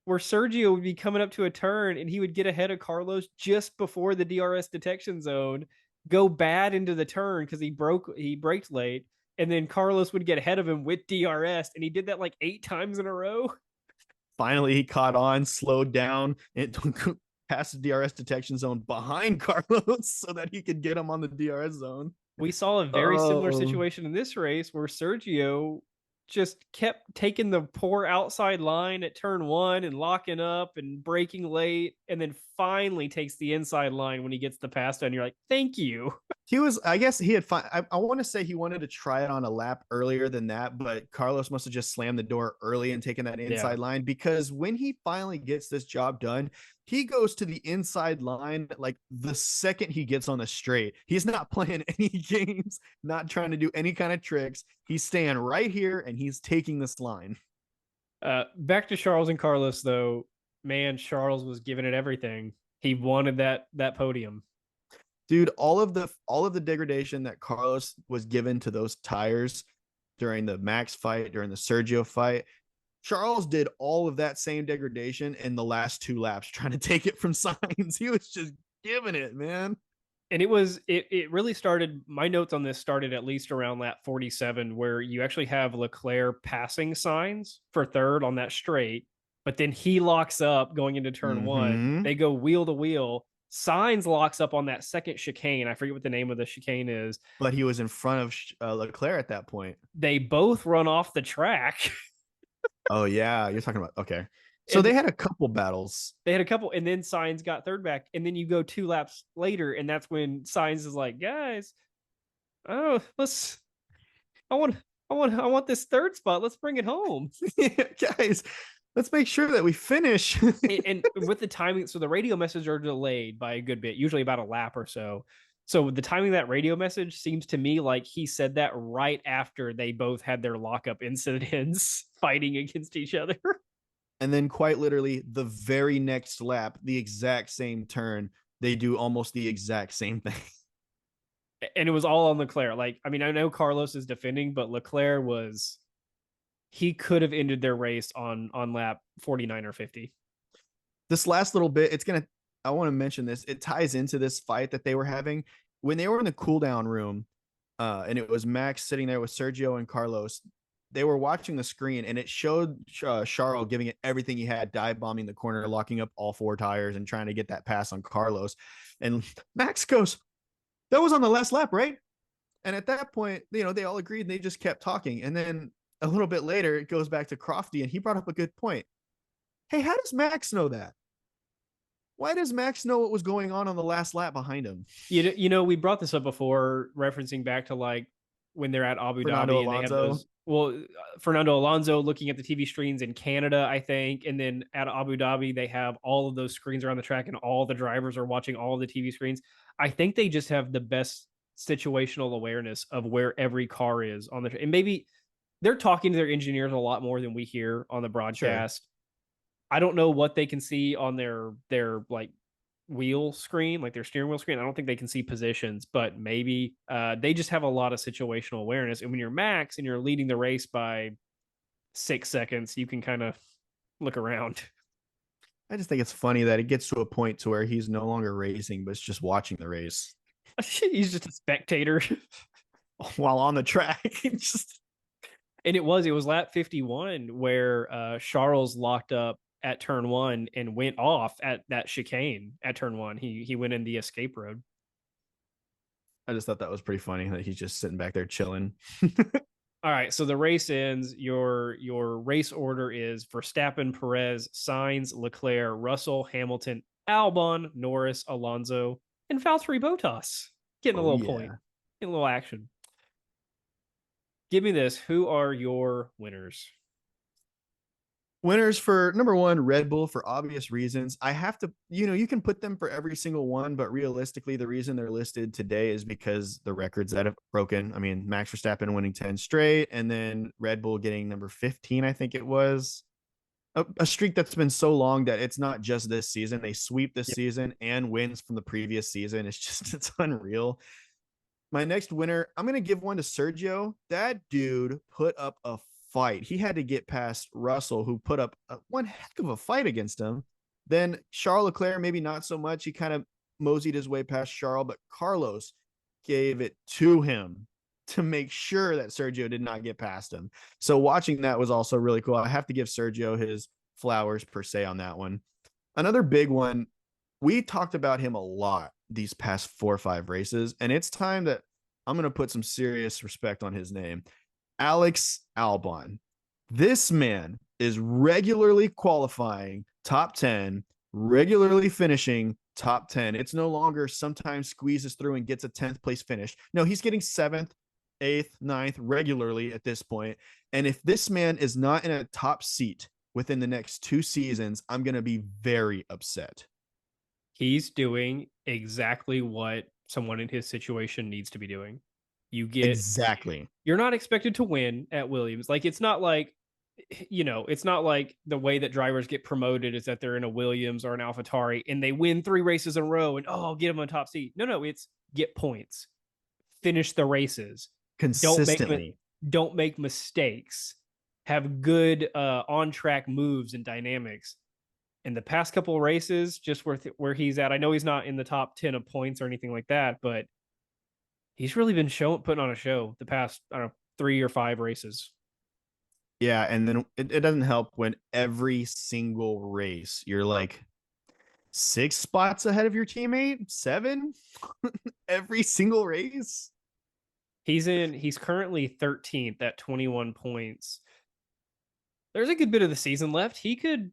Speaker 2: where Sergio would be coming up to a turn and he would get ahead of Carlos just before the DRS detection zone, go bad into the turn because he braked late, and then Carlos would get ahead of him with DRS, and he did that like 8 times in a row.
Speaker 1: Finally, he caught on, slowed down, and passed the DRS detection zone behind Carlos so that he could get him on the DRS zone.
Speaker 2: We saw a very similar situation in this race where Sergio just kept taking the poor outside line at turn 1 and locking up and braking late, and then finally takes the inside line when he gets the pass done. You're like, thank you.
Speaker 1: I guess he had I want to say he wanted to try it on a lap earlier than that, but Carlos must have just slammed the door early and taken that inside line, because when he finally gets this job done, he goes to the inside line like the second he gets on the straight. He's not playing any games, not trying to do any kind of tricks. He's staying right here and he's taking this line.
Speaker 2: Back to Charles and Carlos, though. Man, Charles was giving it everything. He wanted that podium.
Speaker 1: Dude, all of the degradation that Carlos was given to those tires during the Max fight, during the Sergio fight, Charles did all of that same degradation in the last 2 laps, trying to take it from Sainz. He was just giving it, man.
Speaker 2: And it really started, my notes on this started at least around lap 47, where you actually have Leclerc passing Sainz for third on that straight, but then he locks up going into turn 1. They go wheel to wheel. Sainz locks up on that second chicane. I forget what the name of the chicane is.
Speaker 1: But he was in front of Leclerc at that point.
Speaker 2: They both run off the track.
Speaker 1: Oh, yeah. You're talking about, okay. So they had a couple battles.
Speaker 2: They had a couple, and then Sainz got third back. And then you go 2 laps later, and that's when Sainz is like, guys, I want this third spot. Let's bring it home.
Speaker 1: Guys, let's make sure that we finish.
Speaker 2: and with the timing, so the radio messages are delayed by a good bit, usually about a lap or so. So the timing of that radio message seems to me like he said that right after they both had their lockup incidents fighting against each other.
Speaker 1: And then quite literally the very next lap, the exact same turn, they do almost the exact same thing.
Speaker 2: And it was all on Leclerc. Like, I mean, I know Carlos is defending, but Leclerc he could have ended their race on lap 49 or 50.
Speaker 1: This last little bit, I want to mention this. It ties into this fight that they were having when they were in the cool down room. And it was Max sitting there with Sergio and Carlos. They were watching the screen, and it showed Charles giving it everything he had, dive bombing the corner, locking up all 4 tires and trying to get that pass on Carlos. And Max goes, that was on the last lap, right? And at that point, they all agreed and they just kept talking. And then a little bit later, it goes back to Crofty and he brought up a good point. Hey, how does Max know that? Why does Max know what was going on the last lap behind him?
Speaker 2: We brought this up before, referencing back to like when they're at Abu Dhabi and they have those. Well, Fernando Alonso looking at the TV screens in Canada, I think, and then at Abu Dhabi they have all of those screens around the track, and all the drivers are watching all of the TV screens. I think they just have the best situational awareness of where every car is on the, and maybe they're talking to their engineers a lot more than we hear on the broadcast. Sure. I don't know what they can see on their like wheel screen, like their steering wheel screen. I don't think they can see positions, but maybe they just have a lot of situational awareness. And when you're Max and you're leading the race by 6 seconds, you can kind of look around.
Speaker 1: I just think it's funny that it gets to a point to where he's no longer racing, but it's just watching the race.
Speaker 2: He's just a spectator
Speaker 1: while on the track.
Speaker 2: And it was lap 51 where Charles locked up at turn 1 and went off at that chicane at turn 1. He went in the escape road.
Speaker 1: I just thought that was pretty funny that he's just sitting back there chilling.
Speaker 2: All right, so the race ends. Your race order is Verstappen, Perez, Sainz, Leclerc, Russell, Hamilton, Albon, Norris, Alonso, and Valtteri Bottas. Getting a little point. Getting a little action. Give me this. Who are your winners?
Speaker 1: Winners for number 1, Red Bull, for obvious reasons. I have to, you can put them for every single one, but realistically, the reason they're listed today is because the records that have broken. I mean, Max Verstappen winning 10 straight, and then Red Bull getting number 15, I think it was. A streak that's been so long that it's not just this season. They sweep this season and wins from the previous season. It's unreal. My next winner, I'm going to give one to Sergio. That dude put up a fight. He had to get past Russell, who put up one heck of a fight against him. Then Charles Leclerc, maybe not so much. He kind of moseyed his way past Charles, but Carlos gave it to him to make sure that Sergio did not get past him. So watching that was also really cool. I have to give Sergio his flowers per se on that one. Another big one, we talked about him a lot these past 4 or 5 races, and it's time that I'm going to put some serious respect on his name. Alex Albon. This man is regularly qualifying top 10, regularly finishing top 10. It's no longer sometimes squeezes through and gets a 10th place finish. No, he's getting 7th, 8th, 9th regularly at this point. And if this man is not in a top seat within the next 2 seasons, I'm going to be very upset.
Speaker 2: He's doing exactly what someone in his situation needs to be doing. You get
Speaker 1: exactly.
Speaker 2: You're not expected to win at Williams. Like, it's not like, it's not like the way that drivers get promoted is that they're in a Williams or an AlphaTauri and they win 3 races in a row and I'll get them on top seat. No, it's get points, finish the races
Speaker 1: consistently.
Speaker 2: Don't make mistakes, have good on track moves and dynamics. In the past couple of races, just where he's at, I know he's not in the top 10 of points or anything like that, but he's really been putting on a show the past, 3 or 5 races.
Speaker 1: Yeah, and then it doesn't help when every single race you're like 6 spots ahead of your teammate, 7 every single race.
Speaker 2: He's currently 13th at 21 points. There's a good bit of the season left. He could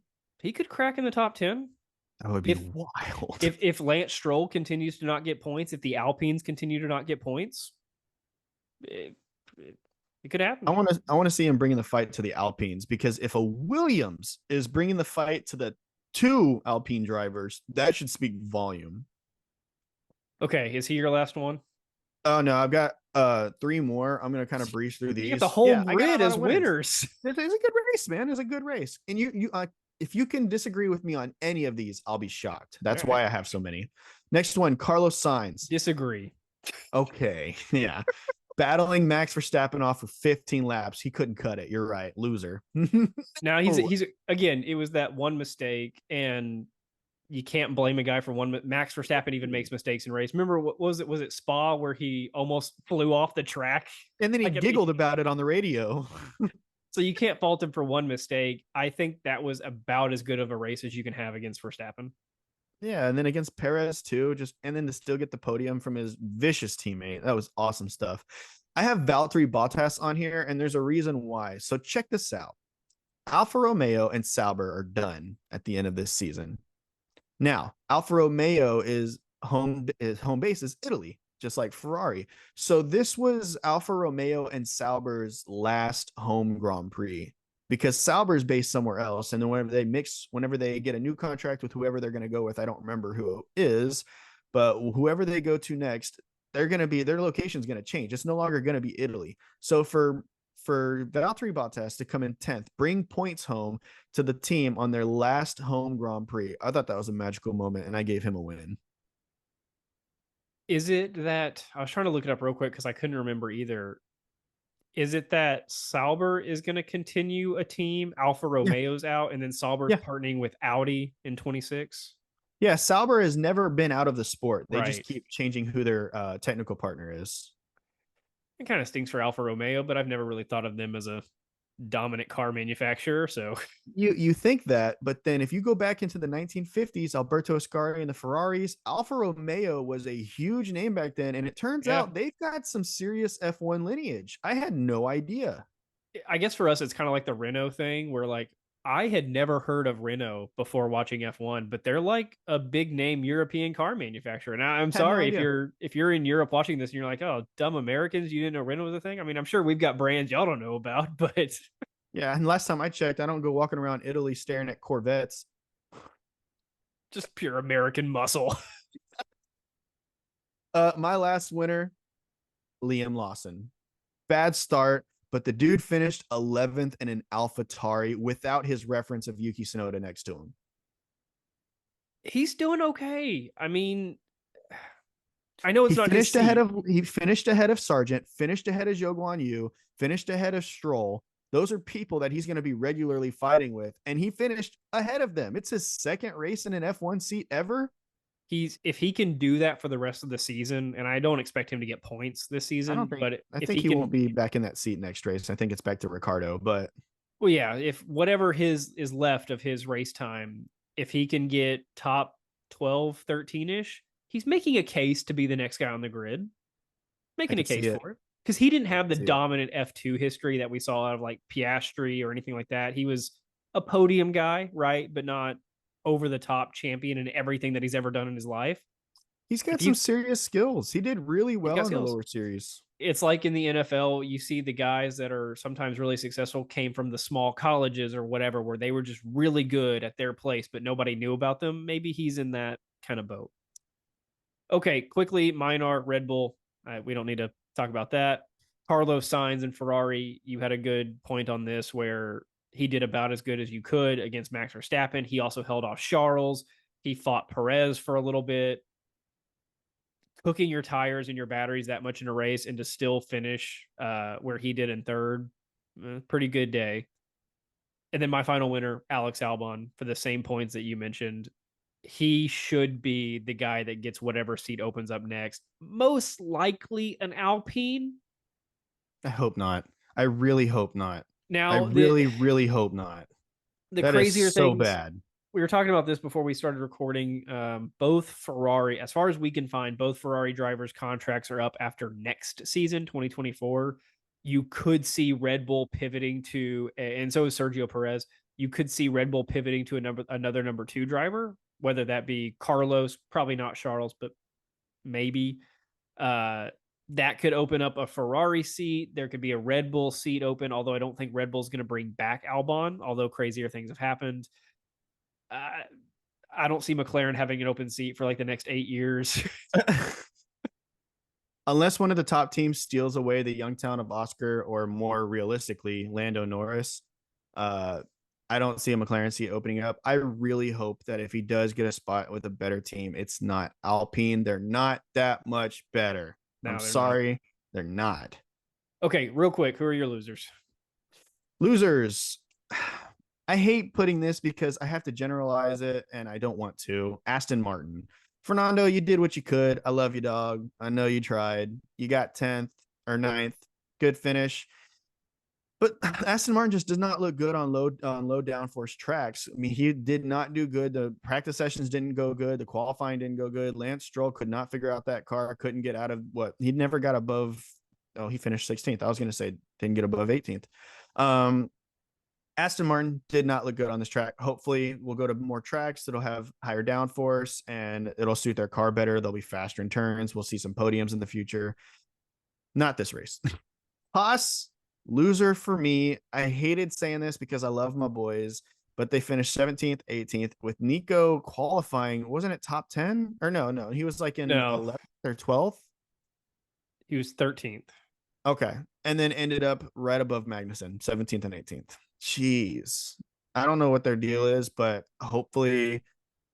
Speaker 2: crack in the top 10.
Speaker 1: That would be wild.
Speaker 2: If Lance Stroll continues to not get points, if the Alpines continue to not get points, it could happen.
Speaker 1: I want to see him bringing the fight to the Alpines, because if a Williams is bringing the fight to the 2 Alpine drivers, that should speak volume.
Speaker 2: Okay, is he your last one?
Speaker 1: Oh no, I've got 3 more. I'm gonna kind of breeze through these.
Speaker 2: You got the whole grid as winners.
Speaker 1: It's a good race, man. It's a good race, and you if you can disagree with me on any of these, I'll be shocked. That's why I have so many. Next one, Carlos Sainz.
Speaker 2: Disagree.
Speaker 1: Okay, yeah. Battling Max Verstappen off for 15 laps. He couldn't cut it. You're right. Loser.
Speaker 2: Now he's again, it was that one mistake, and you can't blame a guy for one. Max Verstappen even makes mistakes in race. Remember, what was it? Was it Spa where he almost flew off the track?
Speaker 1: And then he giggled about it on the radio.
Speaker 2: So you can't fault him for one mistake. I think that was about as good of a race as you can have against Verstappen.
Speaker 1: Yeah, and then against Perez too, and then to still get the podium from his vicious teammate. That was awesome stuff. I have Valtteri Bottas on here, and there's a reason why. So check this out. Alfa Romeo and Sauber are done at the end of this season. Now, Alfa Romeo is home base is Italy, just like Ferrari. So this was Alfa Romeo and Sauber's last home Grand Prix, because Sauber is based somewhere else. And then whenever they get a new contract with whoever they're going to go with, I don't remember who it is, but whoever they go to next, their location is going to change. It's no longer going to be Italy. So for Valtteri Bottas to come in 10th, bring points home to the team on their last home Grand Prix, I thought that was a magical moment, and I gave him a win.
Speaker 2: Is it that I was trying to look it up real quick because I couldn't remember either? Is it that Sauber is going to continue a team, Alfa Romeo's out, and then Sauber's partnering with Audi in 26?
Speaker 1: Yeah, Sauber has never been out of the sport. They just
Speaker 2: Right.
Speaker 1: keep changing who their technical partner is.
Speaker 2: It kind of stinks for Alfa Romeo, but I've never really thought of them as a dominant car manufacturer. So
Speaker 1: you think that, but then if you go back into the 1950s, Alberto Ascari and the Ferraris, Alfa Romeo was a huge name back then, and it turns out they've got some serious F1 lineage. I had no idea.
Speaker 2: I guess for us, it's kind of like the Renault thing, where like I had never heard of Renault before watching F1, but they're like a big name European car manufacturer. And I'm sorry if you're in Europe watching this and you're like, oh, dumb Americans, you didn't know Renault was a thing. I mean, I'm sure we've got brands y'all don't know about, but
Speaker 1: yeah. And last time I checked, I don't go walking around Italy staring at Corvettes.
Speaker 2: Just pure American muscle.
Speaker 1: My last winner, Liam Lawson. Bad start, but the dude finished 11th in an AlphaTauri without his reference of Yuki Tsunoda next to him.
Speaker 2: He's doing okay. I mean, I know it's
Speaker 1: he
Speaker 2: not
Speaker 1: finished ahead of Sargent, finished ahead of Zhou Guan Yu, finished ahead of Stroll. Those are people that he's going to be regularly fighting with, and he finished ahead of them. It's his second race in an F1 seat ever.
Speaker 2: If he can do that for the rest of the season, and I don't expect him to get points this season,
Speaker 1: I think he won't be back in that seat next race. I think it's back to Ricardo, but
Speaker 2: well, yeah, if whatever his is left of his race time, if he can get top 12, 13-ish, he's making a case to be the next guy on the grid. Making a case for it. Because he didn't have the dominant F2 history that we saw out of like Piastri or anything like that. He was a podium guy, right? But not over the top champion in everything that he's ever done in his life.
Speaker 1: He's got some serious skills. He did really well in the lower series.
Speaker 2: It's like in the NFL, you see the guys that are sometimes really successful came from the small colleges or whatever, where they were just really good at their place, but nobody knew about them. Maybe he's in that kind of boat. Okay, quickly, mine are Red Bull. We don't need to talk about that. Carlos Sainz and Ferrari, you had a good point on this where he did about as good as you could against Max Verstappen. He also held off Charles. He fought Perez for a little bit. Cooking your tires and your batteries that much in a race and to still finish where he did in third, pretty good day. And then my final winner, Alex Albon, for the same points that you mentioned. He should be the guy that gets whatever seat opens up next. Most likely an Alpine.
Speaker 1: I hope not. I really hope not.
Speaker 2: Now,
Speaker 1: I really hope not.
Speaker 2: The crazier
Speaker 1: so
Speaker 2: things,
Speaker 1: bad.
Speaker 2: We were talking about this before we started recording. Both Ferrari, as far as we can find, both Ferrari drivers' contracts are up after next season, 2024. You could see Red Bull pivoting to, and so is Sergio Perez. You could see Red Bull pivoting to another number 2 driver, whether that be Carlos, probably not Charles, but maybe. That could open up a Ferrari seat. There could be a Red Bull seat open, although I don't think Red Bull's going to bring back Albon, although crazier things have happened. I don't see McLaren having an open seat for like the next 8 years.
Speaker 1: Unless one of the top teams steals away the young talent of Oscar, or more realistically, Lando Norris, I don't see a McLaren seat opening up. I really hope that if he does get a spot with a better team, it's not Alpine. They're not that much better. No, I'm sorry. They're not.
Speaker 2: Okay, real quick. Who are your losers?
Speaker 1: Losers. I hate putting this because I have to generalize it, and I don't want to. Aston Martin. Fernando, you did what you could. I love you, dog. I know you tried. You got 10th or 9th. Good finish. But Aston Martin just does not look good on low downforce tracks. I mean, he did not do good. The practice sessions didn't go good. The qualifying didn't go good. Lance Stroll could not figure out that car. Couldn't get out of what he never got above. Oh, he finished 16th. I was going to say didn't get above 18th. Aston Martin did not look good on this track. Hopefully, we'll go to more tracks that'll have higher downforce and it'll suit their car better. They'll be faster in turns. We'll see some podiums in the future. Not this race. Haas, loser for me. I hated saying this because I love my boys, but they finished 17th, 18th with Nico qualifying. Wasn't it top 10? Or no. He was like in 11th or 12th.
Speaker 2: He was 13th.
Speaker 1: Okay. And then ended up right above Magnussen, 17th and 18th. Jeez. I don't know what their deal is, but hopefully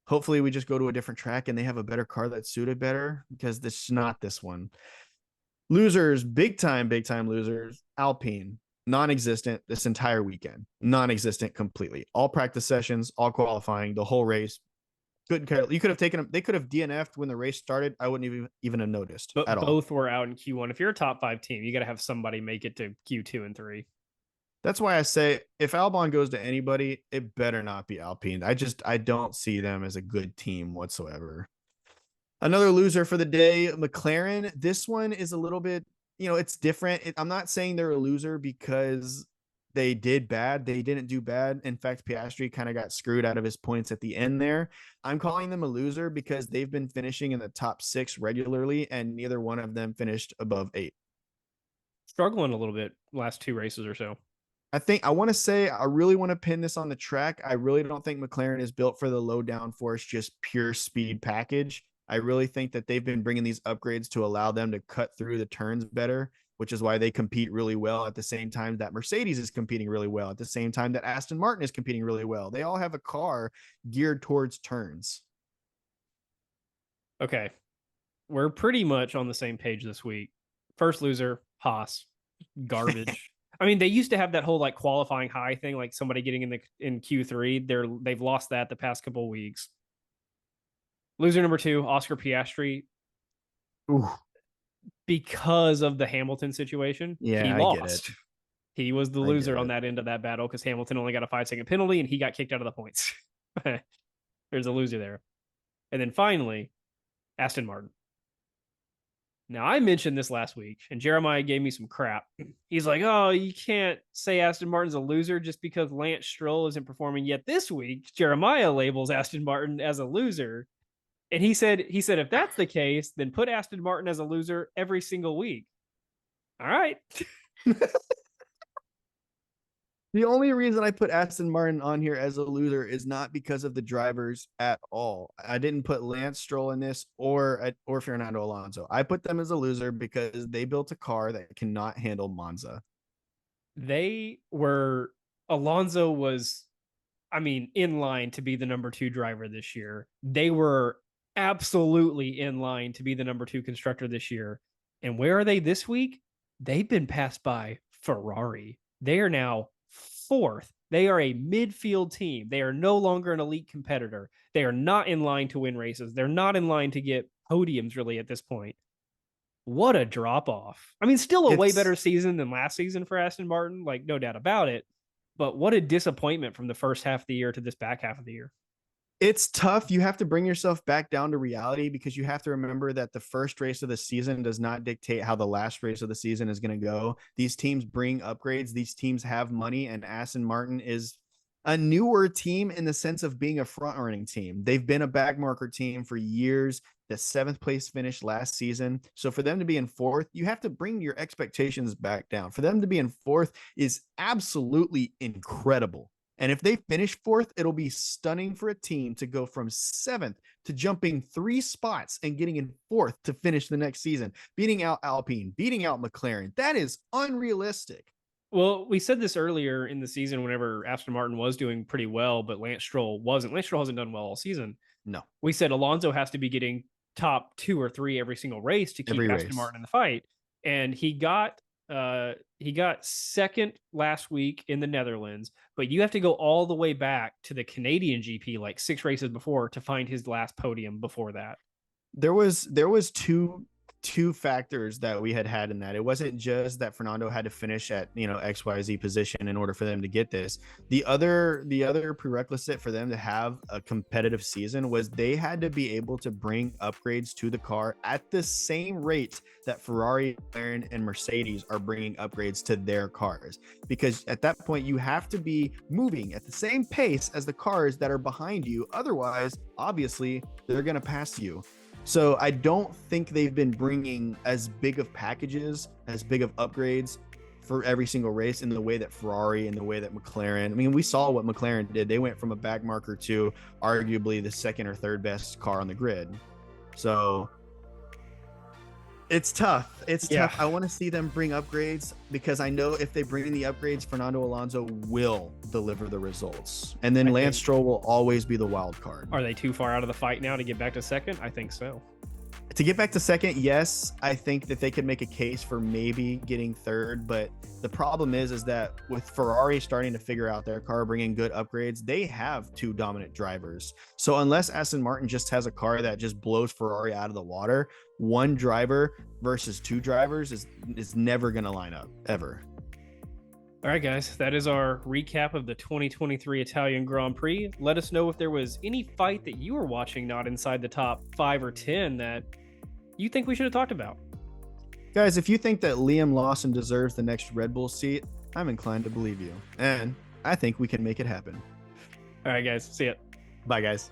Speaker 1: we just go to a different track and they have a better car that's suited better, because this is not this one. Losers, big time losers. Alpine, non-existent this entire weekend. Non-existent completely. All practice sessions, all qualifying, the whole race. Couldn't care. You could have taken them. They could have DNF'd when the race started. I wouldn't even have noticed
Speaker 2: but
Speaker 1: at all.
Speaker 2: Both were out in Q1. If you're a top 5 team, you got to have somebody make it to Q2 and 3.
Speaker 1: That's why I say if Albon goes to anybody, it better not be Alpine. I don't see them as a good team whatsoever. Another loser for the day, McLaren. This one is a little bit, it's different. I'm not saying they're a loser because they did bad. They didn't do bad. In fact, Piastri kind of got screwed out of his points at the end there. I'm calling them a loser because they've been finishing in the top 6 regularly, and neither one of them finished above 8.
Speaker 2: Struggling a little bit last 2 races or so.
Speaker 1: I really want to pin this on the track. I really don't think McLaren is built for the low downforce, just pure speed package. I really think that they've been bringing these upgrades to allow them to cut through the turns better, which is why they compete really well at the same time that Mercedes is competing really well, at the same time that Aston Martin is competing really well. They all have a car geared towards turns.
Speaker 2: Okay. We're pretty much on the same page this week. First loser, Haas. Garbage. I mean, they used to have that whole like qualifying high thing, like somebody getting in Q3. They've lost that the past couple of weeks. Loser number 2, Oscar Piastri.
Speaker 1: Ooh.
Speaker 2: Because of the Hamilton situation,
Speaker 1: yeah,
Speaker 2: he lost.
Speaker 1: I get it.
Speaker 2: He was the loser on that end of that battle because Hamilton only got a 5-second penalty and he got kicked out of the points. There's a loser there. And then finally, Aston Martin. Now, I mentioned this last week, and Jeremiah gave me some crap. He's like, oh, you can't say Aston Martin's a loser just because Lance Stroll isn't performing yet. This week, Jeremiah labels Aston Martin as a loser. And he said, if that's the case, then put Aston Martin as a loser every single week. All right.
Speaker 1: The only reason I put Aston Martin on here as a loser is not because of the drivers at all. I didn't put Lance Stroll in this or Fernando Alonso. I put them as a loser because they built a car that cannot handle Monza.
Speaker 2: Alonso was, in line to be the number 2 driver this year. They were absolutely in line to be the number 2 constructor this year. And where are they this week? They've been passed by Ferrari. They are now 4th. They are a midfield team. They are no longer an elite competitor. They are not in line to win races. They're not in line to get podiums really at this point. What a drop off. Still a way better season than last season for Aston Martin, like no doubt about it. But what a disappointment from the first half of the year to this back half of the year.
Speaker 1: It's tough. You have to bring yourself back down to reality because you have to remember that the first race of the season does not dictate how the last race of the season is going to go. These teams bring upgrades. These teams have money, and Aston Martin is a newer team in the sense of being a front-running team. They've been a back marker team for years. The 7th place finish last season. So for them to be in 4th, you have to bring your expectations back down. For them to be in 4th is absolutely incredible. And if they finish 4th, it'll be stunning for a team to go from 7th to jumping 3 spots and getting in 4th to finish the next season, beating out Alpine, beating out McLaren. That is unrealistic.
Speaker 2: Well, we said this earlier in the season whenever Aston Martin was doing pretty well, but Lance Stroll wasn't. Lance Stroll hasn't done well all season.
Speaker 1: No.
Speaker 2: We said Alonso has to be getting top 2 or 3 every single race to keep Aston Martin in the fight. And he got 2nd last week in the Netherlands, but you have to go all the way back to the Canadian GP like 6 races before to find his last podium before that.
Speaker 1: There was 2 two factors that we had in that. It wasn't just that Fernando had to finish at XYZ position in order for them to get this. The other prerequisite for them to have a competitive season was they had to be able to bring upgrades to the car at the same rate that Ferrari, McLaren, and Mercedes are bringing upgrades to their cars, because at that point you have to be moving at the same pace as the cars that are behind you. Otherwise, obviously, they're going to pass you. So I don't think they've been bringing as big of packages, as big of upgrades for every single race in the way that Ferrari and the way that McLaren. I mean, we saw what McLaren did. They went from a back marker to arguably the second or third best car on the grid. So it's tough. It's tough. I want to see them bring upgrades, because I know if they bring in the upgrades, Fernando Alonso will deliver the results. And then Lance Stroll will always be the wild card.
Speaker 2: Are they too far out of the fight now to get back to second? I think so.
Speaker 1: To get back to second, yes, I think that they could make a case for maybe getting third, but the problem is that with Ferrari starting to figure out their car, bringing good upgrades, they have two dominant drivers. So unless Aston Martin just has a car that just blows Ferrari out of the water, one driver versus two drivers is never going to line up, ever.
Speaker 2: All right, guys, that is our recap of the 2023 Italian Grand Prix. Let us know if there was any fight that you were watching not inside the top 5 or 10 that you think we should have talked about.
Speaker 1: Guys, if you think that Liam Lawson deserves the next Red Bull seat, I'm inclined to believe you. And I think we can make it happen.
Speaker 2: All right, guys, see ya.
Speaker 1: Bye, guys.